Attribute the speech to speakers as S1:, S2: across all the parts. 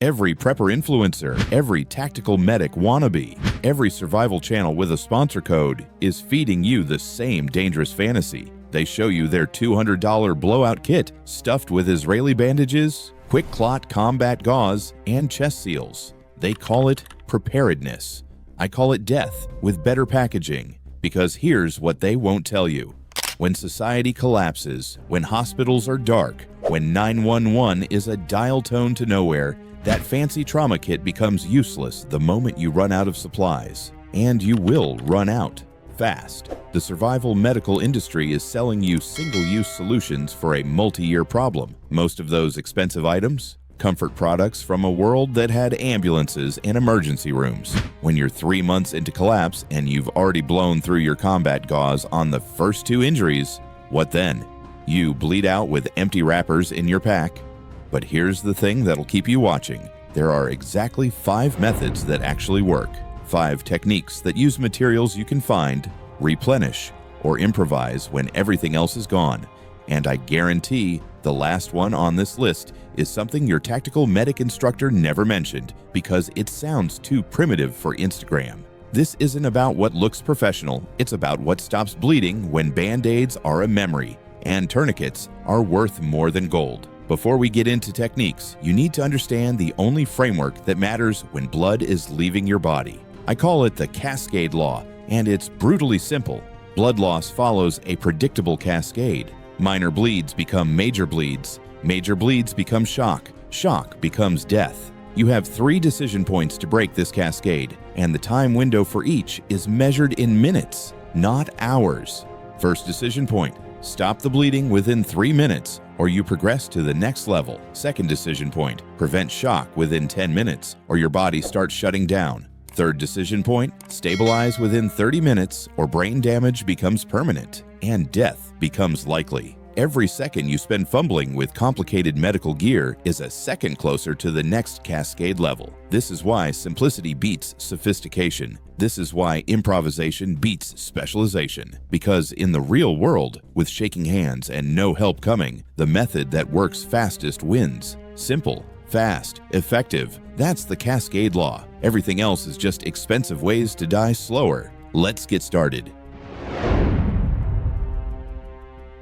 S1: Every prepper influencer, every tactical medic wannabe, every survival channel with a sponsor code is feeding you the same dangerous fantasy. They show you their $200 blowout kit stuffed with Israeli bandages, quick clot combat gauze, and chest seals. They call it preparedness. I call it death with better packaging, because here's what they won't tell you. When society collapses, when hospitals are dark, when 911 is a dial tone to nowhere, that fancy trauma kit becomes useless the moment you run out of supplies. And you will run out fast. The survival medical industry is selling you single-use solutions for a multi-year problem. Most of those expensive items? Comfort products from a world that had ambulances and emergency rooms. When you're 3 months into collapse and you've already blown through your combat gauze on the first 2 injuries, what then? You bleed out with empty wrappers in your pack. But here's the thing that'll keep you watching. There are exactly 5 methods that actually work. 5 techniques that use materials you can find, replenish, or improvise when everything else is gone. And I guarantee the last one on this list is something your tactical medic instructor never mentioned because it sounds too primitive for Instagram. This isn't about what looks professional, it's about what stops bleeding when band-aids are a memory and tourniquets are worth more than gold. Before we get into techniques, you need to understand the only framework that matters when blood is leaving your body. I call it the cascade law, and it's brutally simple. Blood loss follows a predictable cascade. Minor bleeds become major bleeds. Major bleeds become shock. Shock becomes death. You have 3 decision points to break this cascade, and the time window for each is measured in minutes, not hours. First decision point: stop the bleeding within 3 minutes, or you progress to the next level. Second decision point: prevent shock within 10 minutes, or your body starts shutting down. Third decision point: stabilize within 30 minutes, or brain damage becomes permanent, and death becomes likely. Every second you spend fumbling with complicated medical gear is a second closer to the next cascade level. This is why simplicity beats sophistication. This is why improvisation beats specialization. Because in the real world, with shaking hands and no help coming, the method that works fastest wins. Simple, fast, effective. That's the cascade law. Everything else is just expensive ways to die slower. Let's get started.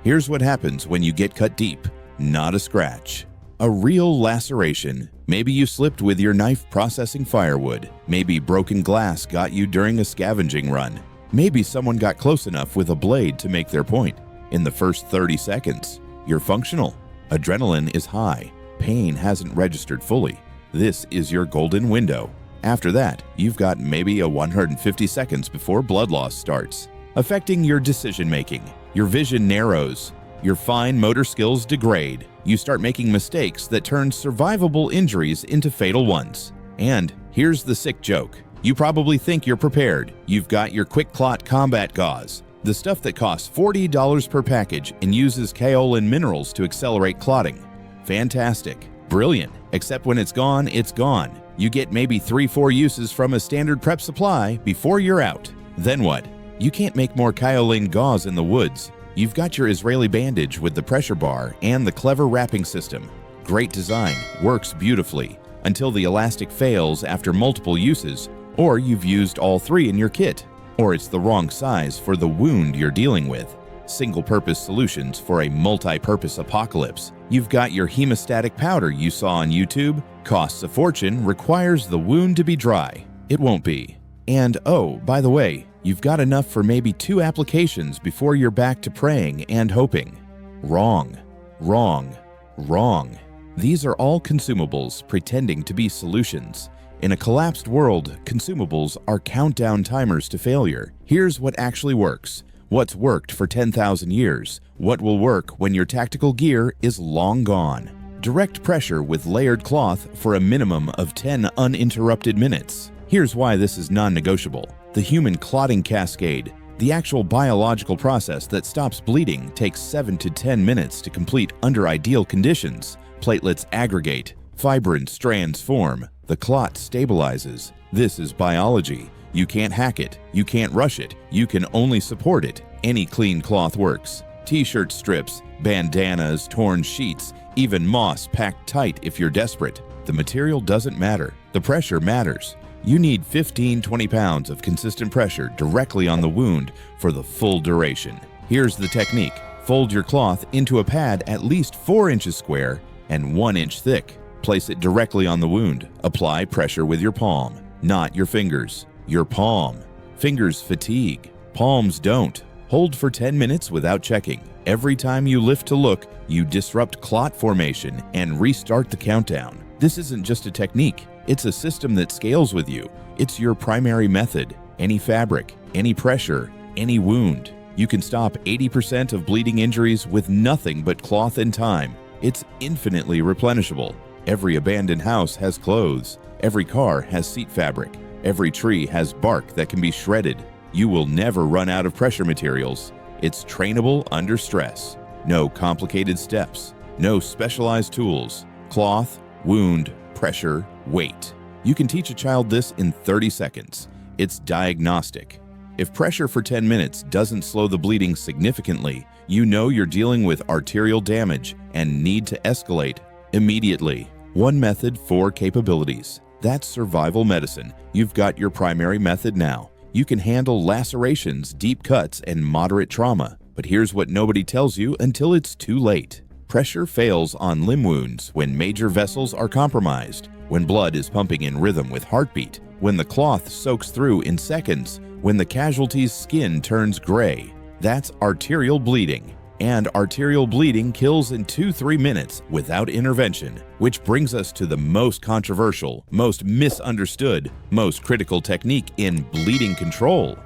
S1: Here's what happens when you get cut deep, not a scratch. A real laceration. Maybe you slipped with your knife processing firewood. Maybe broken glass got you during a scavenging run. Maybe someone got close enough with a blade to make their point. In the first 30 seconds, you're functional. Adrenaline is high. Pain hasn't registered fully. This is your golden window. After that, you've got maybe a 150 seconds before blood loss starts, affecting your decision-making. Your vision narrows. Your fine motor skills degrade. You start making mistakes that turn survivable injuries into fatal ones. And here's the sick joke. You probably think you're prepared. You've got your quick clot combat gauze, the stuff that costs $40 per package and uses kaolin minerals to accelerate clotting. Fantastic. Brilliant. Except when it's gone, it's gone. You get maybe 3-4 uses from a standard prep supply before you're out. Then what? You can't make more kaolin gauze in the woods. You've got your Israeli bandage with the pressure bar and the clever wrapping system. Great design, works beautifully, until the elastic fails after multiple uses, or you've used all 3 in your kit, or it's the wrong size for the wound you're dealing with. Single-purpose solutions for a multi-purpose apocalypse. You've got your hemostatic powder you saw on YouTube. Costs a fortune, requires the wound to be dry. It won't be. And oh, by the way, you've got enough for maybe 2 applications before you're back to praying and hoping. Wrong, wrong, wrong. These are all consumables pretending to be solutions. In a collapsed world, consumables are countdown timers to failure. Here's what actually works. What's worked for 10,000 years. What will work when your tactical gear is long gone. Direct pressure with layered cloth for a minimum of 10 uninterrupted minutes. Here's why this is non-negotiable. The human clotting cascade, the actual biological process that stops bleeding, takes 7 to 10 minutes to complete under ideal conditions. Platelets aggregate, fibrin strands form, the clot stabilizes. This is biology. You can't hack it, you can't rush it, you can only support it. Any clean cloth works. T-shirt strips, bandanas, torn sheets, Even moss packed tight if you're desperate. The material doesn't matter. The pressure matters. You need 15-20 pounds of consistent pressure directly on the wound for the full duration. Here's the technique. Fold your cloth into a pad at least 4 inches square and 1 inch thick. Place it directly on the wound. Apply pressure with your palm, not your fingers. Your palm. Fingers fatigue. Palms don't. Hold for 10 minutes without checking. Every time you lift to look, you disrupt clot formation and restart the countdown. This isn't just a technique. It's a system that scales with you. It's your primary method. Any fabric, any pressure, any wound. You can stop 80% of bleeding injuries with nothing but cloth and time. It's infinitely replenishable. Every abandoned house has clothes. Every car has seat fabric. Every tree has bark that can be shredded. You will never run out of pressure materials. It's trainable under stress. No complicated steps. No specialized tools. Cloth, wound, pressure, weight. You can teach a child this in 30 seconds. It's diagnostic. If pressure for 10 minutes doesn't slow the bleeding significantly, you know you're dealing with arterial damage and need to escalate immediately. One method, 4 capabilities. That's survival medicine. You've got your primary method now. You can handle lacerations, deep cuts, and moderate trauma. But here's what nobody tells you until it's too late. Pressure fails on limb wounds when major vessels are compromised, when blood is pumping in rhythm with heartbeat, when the cloth soaks through in seconds, when the casualty's skin turns gray. That's arterial bleeding. And arterial bleeding kills in 2-3 minutes without intervention, which brings us to the most controversial, most misunderstood, most critical technique in bleeding control.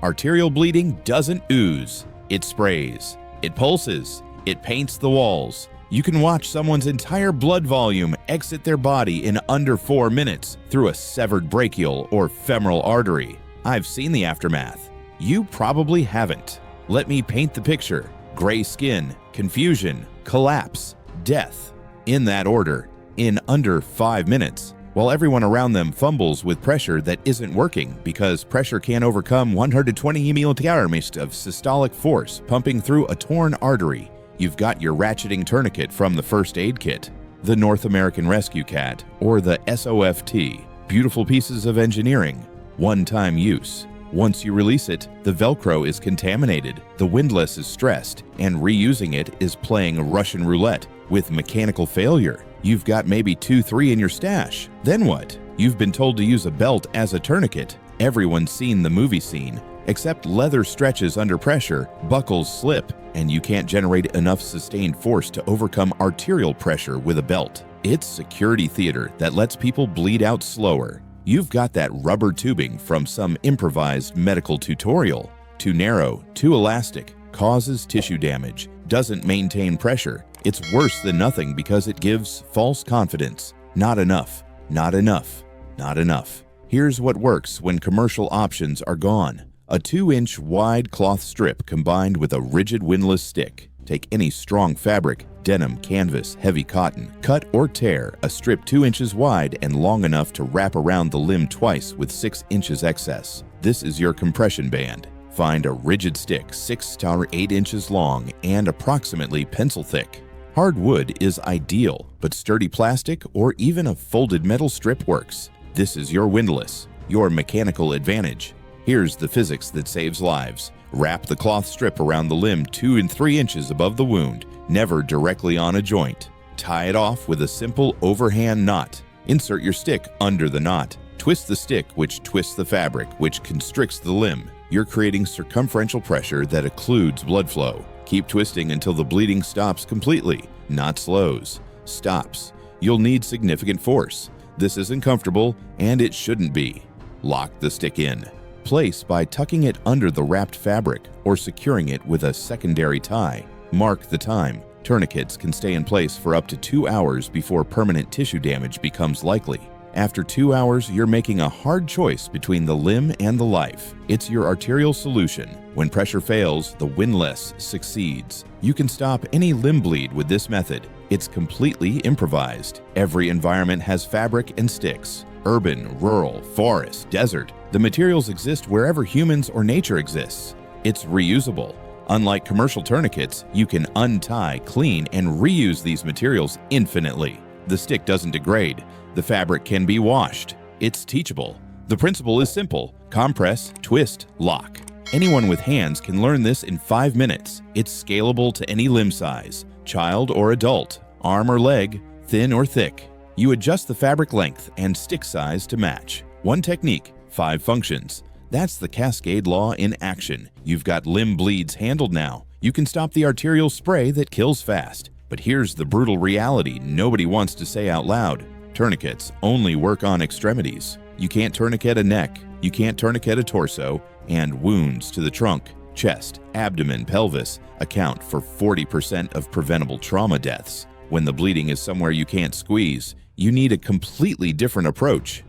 S1: Arterial bleeding doesn't ooze. It sprays. It pulses. It paints the walls. You can watch someone's entire blood volume exit their body in under 4 minutes through a severed brachial or femoral artery. I've seen the aftermath. You probably haven't. Let me paint the picture. Gray skin, confusion, collapse, death. In that order, in under 5 minutes, while everyone around them fumbles with pressure that isn't working because pressure can't overcome 120 milliliters of systolic force pumping through a torn artery. You've got your ratcheting tourniquet from the first aid kit, the North American Rescue Cat, or the SOFT. Beautiful pieces of engineering, one-time use. Once you release it, the Velcro is contaminated, the windlass is stressed, and reusing it is playing Russian roulette with mechanical failure. You've got maybe 2-3 in your stash. Then what? You've been told to use a belt as a tourniquet. Everyone's seen the movie scene, except leather stretches under pressure, buckles slip, and you can't generate enough sustained force to overcome arterial pressure with a belt. It's security theater that lets people bleed out slower. You've got that rubber tubing from some improvised medical tutorial. Too narrow, too elastic, causes tissue damage, doesn't maintain pressure. It's worse than nothing because it gives false confidence. Not enough, not enough, not enough. Here's what works when commercial options are gone. A 2-inch wide cloth strip combined with a rigid windlass stick. Take any strong fabric, denim, canvas, heavy cotton, cut or tear a strip 2 inches wide and long enough to wrap around the limb twice with 6 inches excess. This is your compression band. Find a rigid stick 6 to 8 inches long and approximately pencil thick. Hard wood is ideal, but sturdy plastic or even a folded metal strip works. This is your windlass, your mechanical advantage. Here's the physics that saves lives. Wrap the cloth strip around the limb 2 and 3 inches above the wound, never directly on a joint. Tie it off with a simple overhand knot. Insert your stick under the knot. Twist the stick, which twists the fabric, which constricts the limb. You're creating circumferential pressure that occludes blood flow. Keep twisting until the bleeding stops completely, not slows. Stops. You'll need significant force. This isn't comfortable, and it shouldn't be. Lock the stick in. Place by tucking it under the wrapped fabric or securing it with a secondary tie. Mark the time. Tourniquets can stay in place for up to 2 hours before permanent tissue damage becomes likely. After 2 hours, you're making a hard choice between the limb and the life. It's your arterial solution. When pressure fails, the windlass succeeds. You can stop any limb bleed with this method. It's completely improvised. Every environment has fabric and sticks. Urban, rural, forest, desert. The materials exist wherever humans or nature exists. It's reusable, Unlike commercial tourniquets, you can untie, clean, and reuse these materials infinitely. The stick doesn't degrade. The fabric can be washed. It's teachable. The principle is simple: compress, twist, lock. Anyone with hands can learn this in 5 minutes. It's scalable to any limb size, child or adult, arm or leg, thin or thick. You adjust the fabric length and stick size to match. One technique, 5 functions. That's the Cascade Law in action. You've got limb bleeds handled now. You can stop the arterial spray that kills fast. But here's the brutal reality nobody wants to say out loud. Tourniquets only work on extremities. You can't tourniquet a neck, you can't tourniquet a torso, and wounds to the trunk, chest, abdomen, pelvis account for 40% of preventable trauma deaths. When the bleeding is somewhere you can't squeeze, you need a completely different approach.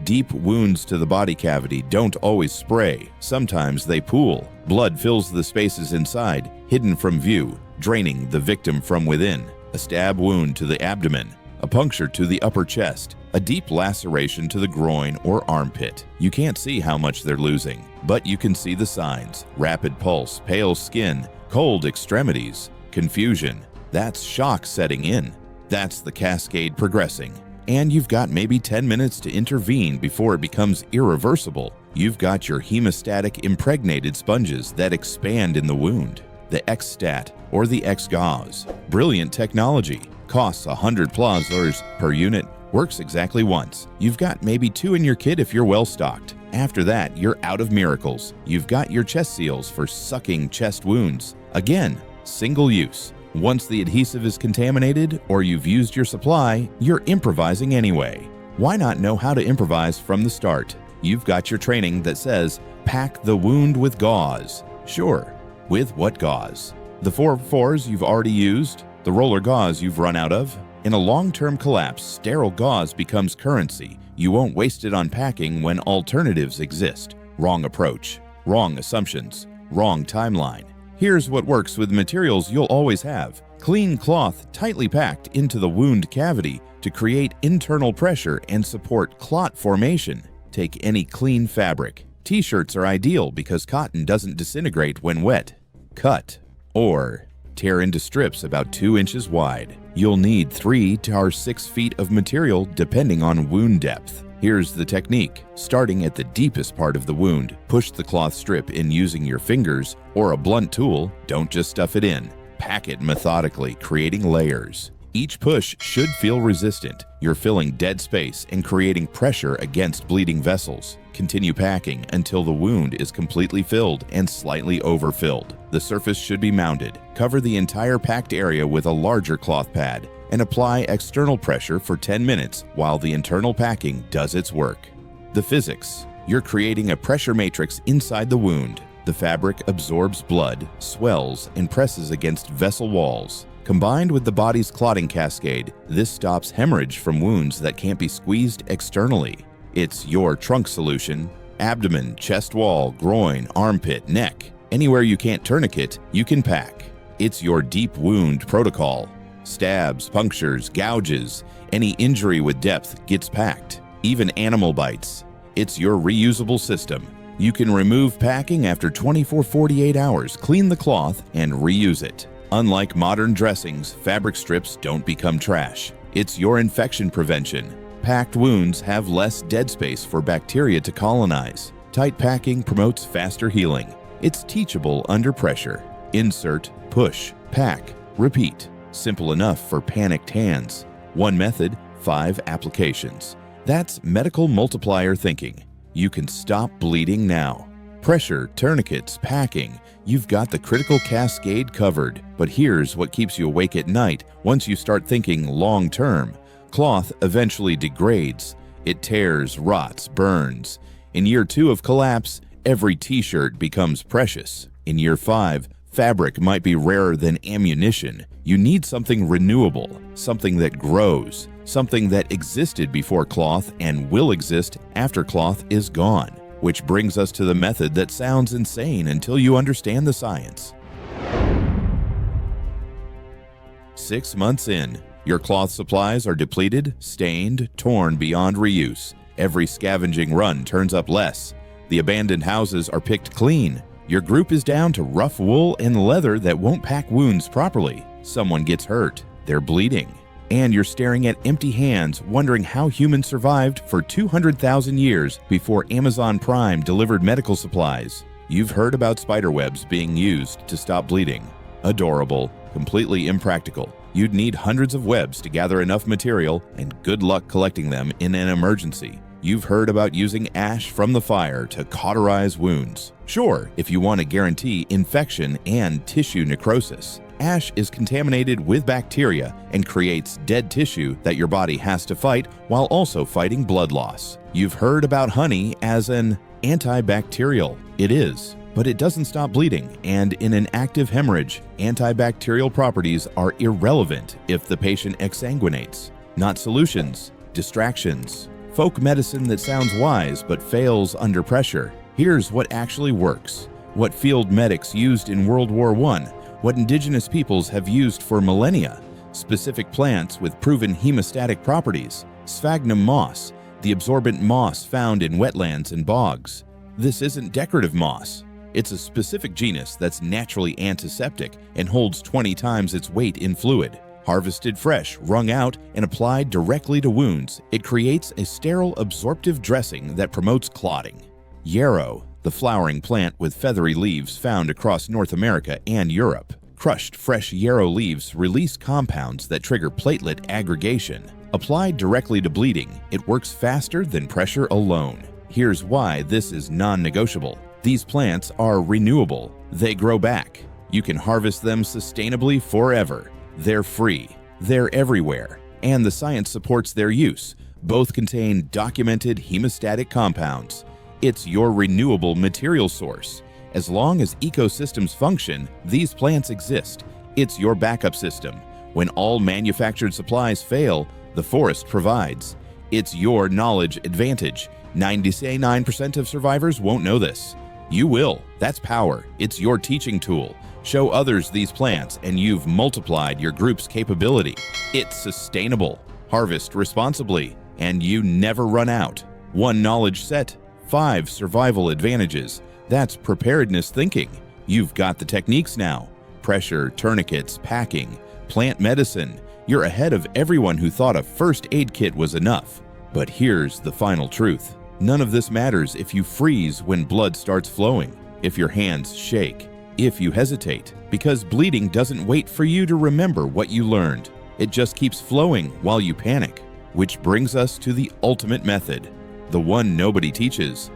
S1: Deep wounds to the body cavity don't always spray. Sometimes they pool. Blood fills the spaces inside, hidden from view, draining the victim from within. A stab wound to the abdomen, a puncture to the upper chest, a deep laceration to the groin or armpit. You can't see how much they're losing, but you can see the signs: rapid pulse, pale skin, cold extremities, confusion. That's shock setting in. That's the cascade progressing. And you've got maybe 10 minutes to intervene before it becomes irreversible. You've got your hemostatic impregnated sponges that expand in the wound. The X-Stat or the X-Gauze. Brilliant technology. Costs $100 per unit. Works exactly once. You've got maybe 2 in your kit if you're well stocked. After that, you're out of miracles. You've got your chest seals for sucking chest wounds. Again, single use. Once the adhesive is contaminated or you've used your supply, you're improvising anyway. Why not know how to improvise from the start? You've got your training that says, pack the wound with gauze. Sure, with what gauze? The 4-4s you've already used? The roller gauze you've run out of? In a long-term collapse, sterile gauze becomes currency. You won't waste it on packing when alternatives exist. Wrong approach, wrong assumptions, wrong timeline. Here's what works with materials you'll always have. Clean cloth tightly packed into the wound cavity to create internal pressure and support clot formation. Take any clean fabric. T-shirts are ideal because cotton doesn't disintegrate when wet. Cut or tear into strips about 2 inches wide. You'll need 3 or 6 feet of material depending on wound depth. Here's the technique. Starting at the deepest part of the wound, push the cloth strip in using your fingers or a blunt tool. Don't just stuff it in. Pack it methodically, creating layers. Each push should feel resistant. You're filling dead space and creating pressure against bleeding vessels. Continue packing until the wound is completely filled and slightly overfilled. The surface should be mounded. Cover the entire packed area with a larger cloth pad and apply external pressure for 10 minutes while the internal packing does its work. The physics. You're creating a pressure matrix inside the wound. The fabric absorbs blood, swells, and presses against vessel walls. Combined with the body's clotting cascade, this stops hemorrhage from wounds that can't be squeezed externally. It's your trunk solution. Abdomen, chest wall, groin, armpit, neck. Anywhere you can't tourniquet, you can pack. It's your deep wound protocol. Stabs, punctures, gouges, any injury with depth gets packed. Even animal bites. It's your reusable system. You can remove packing after 24-48 hours, clean the cloth, and reuse it. Unlike modern dressings, fabric strips don't become trash. It's your infection prevention. Packed wounds have less dead space for bacteria to colonize. Tight packing promotes faster healing. It's teachable under pressure. Insert, push, pack, repeat. Simple enough for panicked hands. One method, 5 applications. That's medical multiplier thinking. You can stop bleeding now. Pressure, tourniquets, packing. You've got the critical cascade covered. But here's what keeps you awake at night once you start thinking long term. Cloth eventually degrades. It tears, rots, burns. In year 2 of collapse, every t-shirt becomes precious. In year 5, fabric might be rarer than ammunition. You need something renewable, something that grows, something that existed before cloth and will exist after cloth is gone. Which brings us to the method that sounds insane until you understand the science. 6 months in, your cloth supplies are depleted, stained, torn beyond reuse. Every scavenging run turns up less. The abandoned houses are picked clean. Your group is down to rough wool and leather that won't pack wounds properly. Someone gets hurt. They're bleeding. And you're staring at empty hands, wondering how humans survived for 200,000 years before Amazon Prime delivered medical supplies. You've heard about spider webs being used to stop bleeding. Adorable, completely impractical. You'd need hundreds of webs to gather enough material, and good luck collecting them in an emergency. You've heard about using ash from the fire to cauterize wounds. Sure, if you want to guarantee infection and tissue necrosis. Ash is contaminated with bacteria and creates dead tissue that your body has to fight while also fighting blood loss. You've heard about honey as an antibacterial. It is, but it doesn't stop bleeding, and in an active hemorrhage, antibacterial properties are irrelevant if the patient exsanguinates. Not solutions, distractions. Folk medicine that sounds wise but fails under pressure. Here's what actually works. What field medics used in World War I. What indigenous peoples have used for millennia. Specific plants with proven hemostatic properties. Sphagnum moss, the absorbent moss found in wetlands and bogs. This isn't decorative moss. It's a specific genus that's naturally antiseptic and holds 20 times its weight in fluid. Harvested fresh, wrung out, and applied directly to wounds, it creates a sterile absorptive dressing that promotes clotting. Yarrow, the flowering plant with feathery leaves found across North America and Europe. Crushed fresh yarrow leaves release compounds that trigger platelet aggregation. Applied directly to bleeding, it works faster than pressure alone. Here's why this is non-negotiable. These plants are renewable. They grow back. You can harvest them sustainably forever. They're free. They're everywhere. And the science supports their use. Both contain documented hemostatic compounds. It's your renewable material source. As long as ecosystems function, these plants exist. It's your backup system. When all manufactured supplies fail, the forest provides. It's your knowledge advantage. 99% of survivors won't know this. You will. That's power. It's your teaching tool. Show others these plants and you've multiplied your group's capability. It's sustainable. Harvest responsibly, and you never run out. 1 knowledge set, 5 survival advantages. That's preparedness thinking. You've got the techniques now. Pressure, tourniquets, packing, plant medicine. You're ahead of everyone who thought a first aid kit was enough. But here's the final truth. None of this matters if you freeze when blood starts flowing, if your hands shake, if you hesitate, because bleeding doesn't wait for you to remember what you learned. It just keeps flowing while you panic. Which brings us to the ultimate method, the one nobody teaches.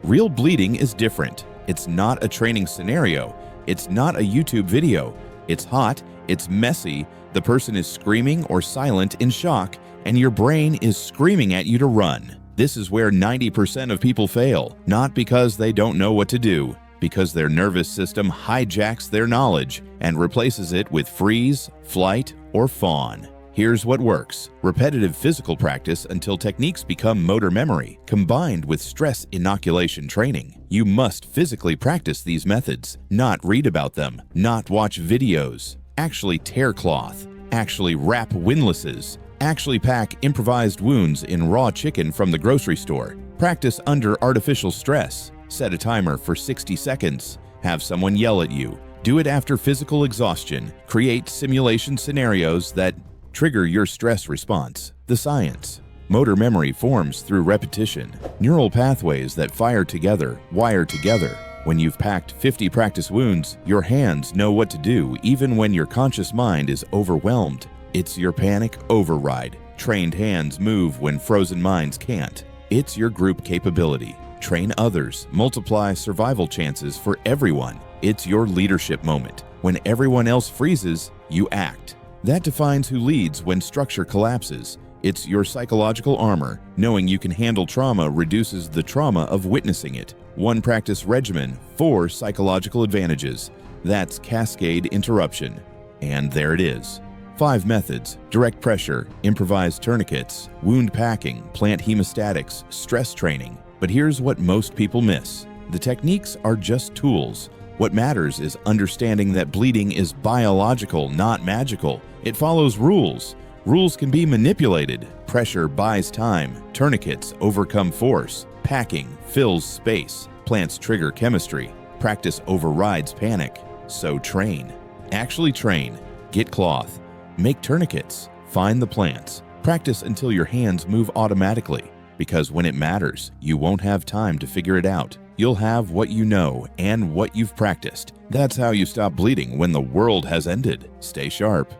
S1: Real bleeding is different. It's not a training scenario. It's not a YouTube video. It's hot, it's messy, the person is screaming or silent in shock, and your brain is screaming at you to run. This is where 90% of people fail, not because they don't know what to do, because their nervous system hijacks their knowledge and replaces it with freeze, flight, or fawn. Here's what works. Repetitive physical practice until techniques become motor memory, combined with stress inoculation training. You must physically practice these methods, not read about them, not watch videos. Actually tear cloth, actually wrap windlasses, actually pack improvised wounds in raw chicken from the grocery store. Practice under artificial stress. Set a timer for 60 seconds. Have someone yell at you. Do it after physical exhaustion. Create simulation scenarios that trigger your stress response. The science. Motor memory forms through repetition. Neural pathways that fire together, wire together. When you've packed 50 practice wounds, your hands know what to do even when your conscious mind is overwhelmed. It's your panic override. Trained hands move when frozen minds can't. It's your group capability. Train others. Multiply survival chances for everyone. It's your leadership moment. When everyone else freezes, you act. That defines who leads when structure collapses. It's your psychological armor. Knowing you can handle trauma reduces the trauma of witnessing it. 1 practice regimen, 4 psychological advantages. That's cascade interruption. And there it is. 5 methods: direct pressure, improvised tourniquets, wound packing, plant hemostatics, stress training. But here's what most people miss. The techniques are just tools. What matters is understanding that bleeding is biological, not magical. It follows rules. Rules can be manipulated. Pressure buys time. Tourniquets overcome force. Packing fills space. Plants trigger chemistry. Practice overrides panic. So train. Actually train. Get cloth. Make tourniquets. Find the plants. Practice until your hands move automatically. Because when it matters, you won't have time to figure it out. You'll have what you know and what you've practiced. That's how you stop bleeding when the world has ended. Stay sharp.